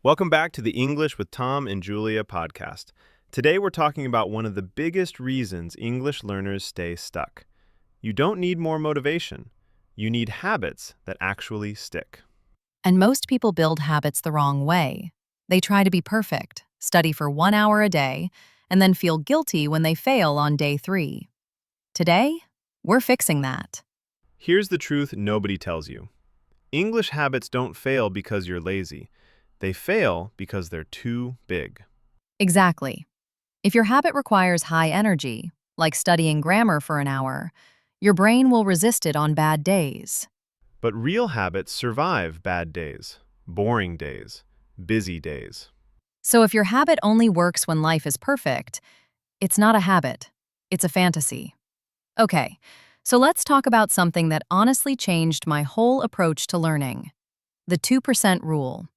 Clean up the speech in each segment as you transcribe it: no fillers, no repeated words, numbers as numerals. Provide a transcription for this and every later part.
Welcome back to the English with Tom and Julia podcast. Today we're talking about one of the biggest reasons English learners stay stuck. You don't need more motivation. You need habits that actually stick. And most people build habits the wrong way. They try to be perfect, study for 1 hour a day, and then feel guilty when they fail on day 3. Today, we're fixing that. Here's the truth nobody tells you. English habits don't fail because you're lazy. They fail because they're too big. Exactly. If your habit requires high energy, like studying grammar for an hour, your brain will resist it on bad days. But real habits survive bad days, boring days, busy days. So if your habit only works when life is perfect, it's not a habit, it's a fantasy. Okay, so let's talk about something that honestly changed my whole approach to learning: the 2% rule.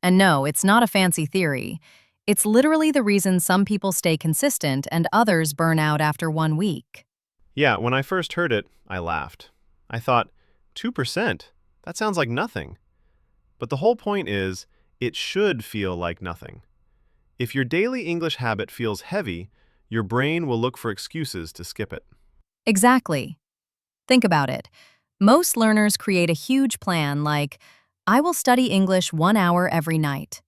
And no, it's not a fancy theory. It's literally the reason some people stay consistent and others burn out after 1 week. Yeah, when I first heard it, I laughed. I thought, 2%? That sounds like nothing. But the whole point is, it should feel like nothing. If your daily English habit feels heavy, your brain will look for excuses to skip it. Exactly. Think about it. Most learners create a huge plan like, I will study English 1 hour every night.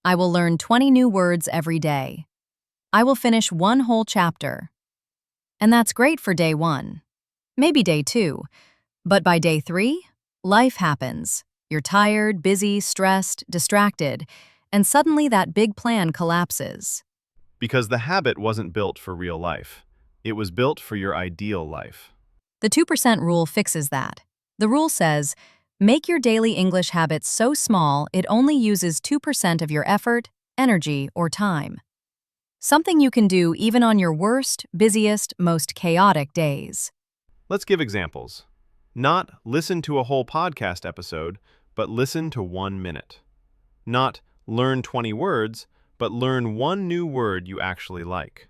I will learn 20 new words every day. I will finish 1 whole chapter. And that's great for day 1. Maybe day 2. But by day 3, life happens. You're tired, busy, stressed, distracted, and suddenly that big plan collapses. Because the habit wasn't built for real life. It was built for your ideal life. The 2% rule fixes that. The rule says, make your daily English habits so small it only uses 2% of your effort, energy, or time. Something you can do even on your worst, busiest, most chaotic days. Let's give examples. Not listen to a whole podcast episode, but listen to 1 minute. Not learn 20 words, but learn 1 new word you actually like.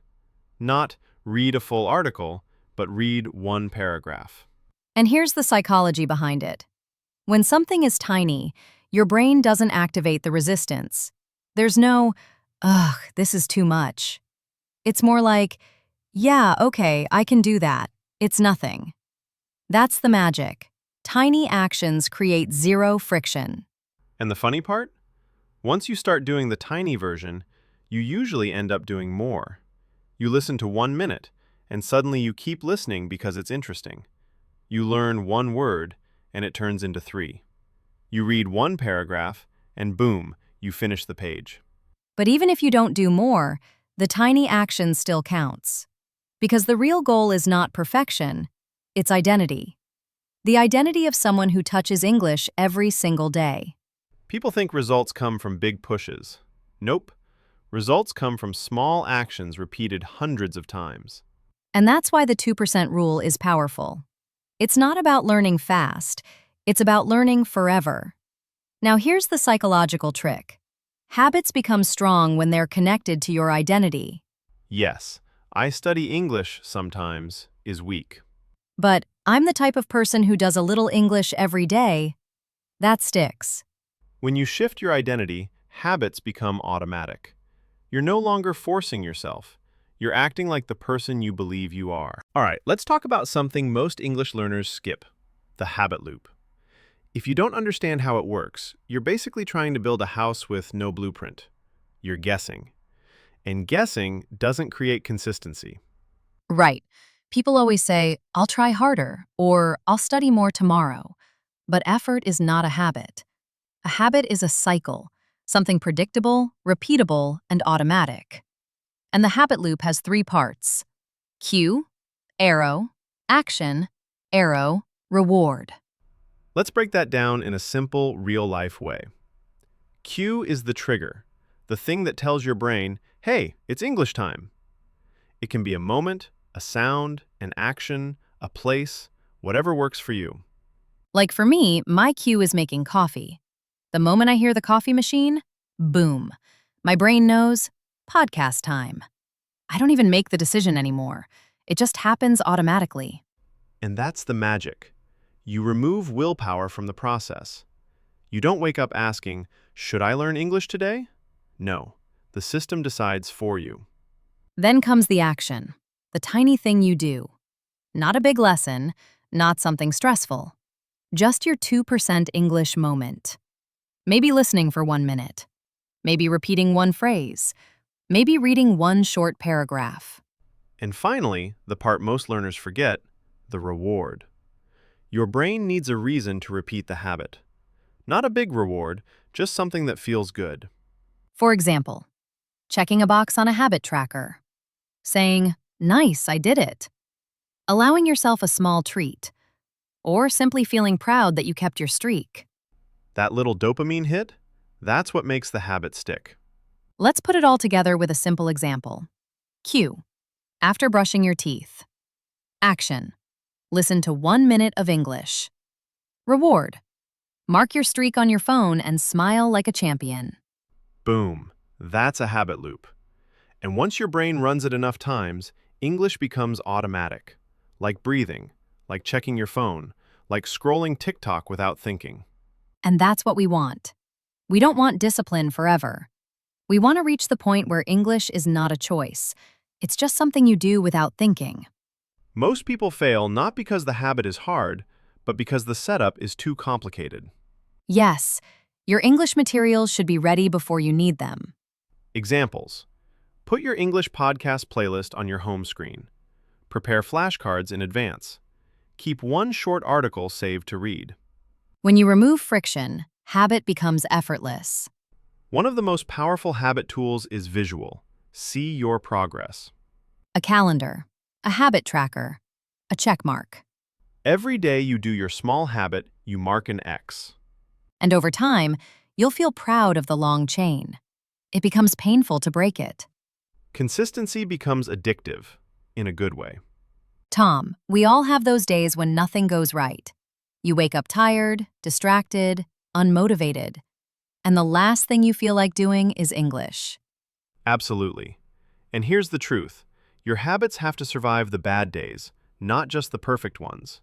Not read a full article, but read 1 paragraph. And here's the psychology behind it. When something is tiny, your brain doesn't activate the resistance. There's no, ugh, this is too much. It's more like, yeah, okay, I can do that. It's nothing. That's the magic. Tiny actions create 0 friction. And the funny part? Once you start doing the tiny version, you usually end up doing more. You listen to 1 minute, and suddenly you keep listening because it's interesting. You learn 1 word, and it turns into 3. You read 1 paragraph, and boom, you finish the page. But even if you don't do more, the tiny action still counts. Because the real goal is not perfection, it's identity. The identity of someone who touches English every single day. People think results come from big pushes. Nope. Results come from small actions repeated hundreds of times. And that's why the 2% rule is powerful. It's not about learning fast, it's about learning forever. Now here's the psychological trick. Habits become strong when they're connected to your identity. Yes, I study English sometimes is weak. But I'm the type of person who does a little English every day. That sticks. When you shift your identity, habits become automatic. You're no longer forcing yourself. You're acting like the person you believe you are. All right, let's talk about something most English learners skip: the habit loop. If you don't understand how it works, you're basically trying to build a house with no blueprint. You're guessing. And guessing doesn't create consistency. Right. People always say, I'll try harder, or I'll study more tomorrow. But effort is not a habit. A habit is a cycle, something predictable, repeatable, and automatic. And the habit loop has 3 parts: cue, arrow, action, arrow, reward. Let's break that down in a simple, real-life way. Cue is the trigger, the thing that tells your brain, hey, it's English time. It can be a moment, a sound, an action, a place, whatever works for you. Like for me, my cue is making coffee. The moment I hear the coffee machine, boom. My brain knows, podcast time. I don't even make the decision anymore. It just happens automatically. And that's the magic. You remove willpower from the process. You don't wake up asking, Should I learn English today? No, the system decides for you. Then comes the action, the tiny thing you do. Not a big lesson, not something stressful. Just your 2% English moment. Maybe listening for 1 minute. Maybe repeating one phrase. Maybe reading one short paragraph. And finally, the part most learners forget, the reward. Your brain needs a reason to repeat the habit. Not a big reward, just something that feels good. For example, checking a box on a habit tracker. Saying, "Nice, I did it." Allowing yourself a small treat. Or simply feeling proud that you kept your streak. That little dopamine hit, that's what makes the habit stick. Let's put it all together with a simple example. Cue. After brushing your teeth. Action. Listen to 1 minute of English. Reward. Mark your streak on your phone and smile like a champion. Boom, that's a habit loop. And once your brain runs it enough times, English becomes automatic. Like breathing, like checking your phone, like scrolling TikTok without thinking. And that's what we want. We don't want discipline forever. We want to reach the point where English is not a choice. It's just something you do without thinking. Most people fail not because the habit is hard, but because the setup is too complicated. Yes, your English materials should be ready before you need them. Examples. Put your English podcast playlist on your home screen. Prepare flashcards in advance. Keep one short article saved to read. When you remove friction, habit becomes effortless. One of the most powerful habit tools is visual. See your progress. A calendar, a habit tracker, a check mark. Every day you do your small habit, you mark an X. And over time, you'll feel proud of the long chain. It becomes painful to break it. Consistency becomes addictive, in a good way. Tom, we all have those days when nothing goes right. You wake up tired, distracted, unmotivated, and the last thing you feel like doing is English. Absolutely. And here's the truth. Your habits have to survive the bad days, not just the perfect ones.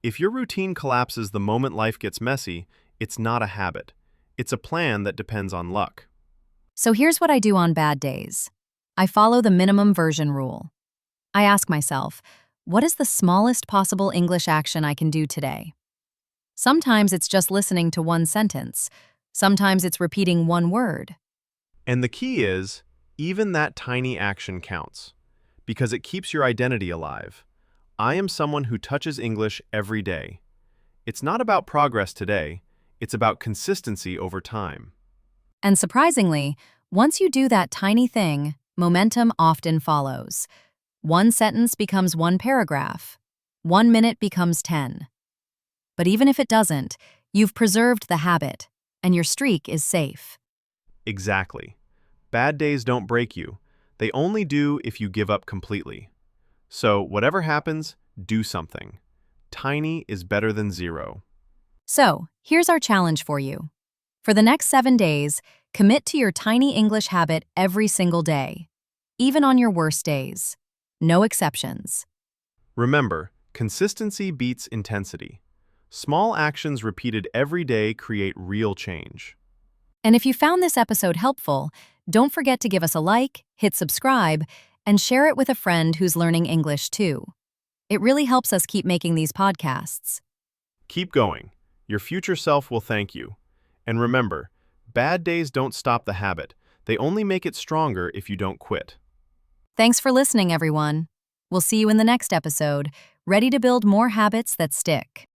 If your routine collapses the moment life gets messy, it's not a habit. It's a plan that depends on luck. So here's what I do on bad days. I follow the minimum version rule. I ask myself, what is the smallest possible English action I can do today? Sometimes it's just listening to one sentence. Sometimes it's repeating one word. And the key is, even that tiny action counts, because it keeps your identity alive. I am someone who touches English every day. It's not about progress today, it's about consistency over time. And surprisingly, once you do that tiny thing, momentum often follows. One sentence becomes one paragraph. 1 minute becomes 10. But even if it doesn't, you've preserved the habit, and your streak is safe. Exactly. Bad days don't break you. They only do if you give up completely. So, whatever happens, do something. Tiny is better than zero. So, here's our challenge for you. For the next 7 days, commit to your tiny English habit every single day, even on your worst days. No exceptions. Remember, consistency beats intensity. Small actions repeated every day create real change. And if you found this episode helpful, don't forget to give us a like, hit subscribe, and share it with a friend who's learning English too. It really helps us keep making these podcasts. Keep going. Your future self will thank you. And remember, bad days don't stop the habit. They only make it stronger if you don't quit. Thanks for listening, everyone. We'll see you in the next episode, ready to build more habits that stick.